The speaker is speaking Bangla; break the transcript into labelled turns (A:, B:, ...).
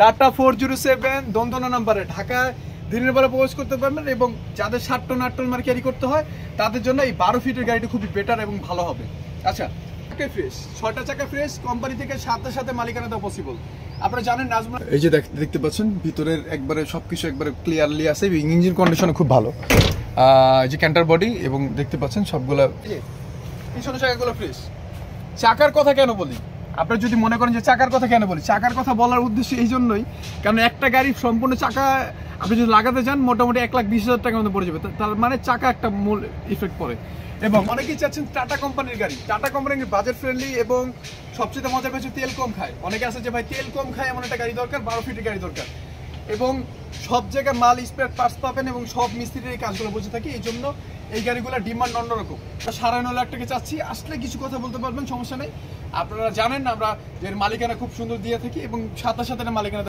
A: টাটা 407 দন্তনা নাম্বারে ঢাকায় দিনের বেলা প্রবেশ করতে পারবেন এবং যাদের 60 টন 8 টন মার ক্যারি করতে হয় তাদের জন্য এই 12 ফিটের গাড়িটা খুবই বেটার এবং ভালো হবে। আচ্ছা, ফ্রেশ 6টা চাকা ফ্রেশ, কোম্পানি থেকে সাথে সাথে মালিকানা দেওয়া পসিবল। আপনারা জানেন নাজমা, এই যে দেখতে পাচ্ছেন ভিতরের একবারে সবকিছু একবারে ক্লিয়ারলি আছে, ইঞ্জিন কন্ডিশন খুব ভালো। এই যে ক্যান্টার বডি এবং দেখতে পাচ্ছেন সবগুলা পিছনে চাকাগুলো ফ্রেশ। চাকার কথা কেন বলি, আপনারা যদি মনে করেন যে চাকার কথা কেন বলি, চাকার কথা বলার উদ্দেশ্য এই জন্যই কারণ একটা গাড়ি সম্পূর্ণ চাকা আপনি যদি লাগাতে চান মোটামুটি 1,20,000 টাকার মধ্যে পড়ে যাবে, তার মানে চাকা একটা মূল ইফেক্ট পড়ে। এবং অনেকেই চাচ্ছেন টাটা কোম্পানির গাড়ি, টাটা কোম্পানির বাজেট ফ্রেন্ডলি এবং সবচেয়ে মজার পেয়েছে তেল কম খায়। অনেকে আছে যে ভাই তেল কম খায় এমন একটা গাড়ি দরকার, 12 ফিটের গাড়ি দরকার এবং সব জায়গায় মাল স্পেয়ার পার্টস পাবেন এবং সব মিস্ত্রির এই কাজগুলো বুঝে থাকি, এই জন্য এই গাড়িগুলোর ডিমান্ড অন্যরকম। 9.5 লাখ টাকা চাচ্ছি, আসলে কিছু কথা বলতে পারবেন, সমস্যা নেই। আপনারা জানেন আমরা এর মালিকানা খুব সুন্দর দিয়ে থাকি এবং সাথে সাথে মালিকানা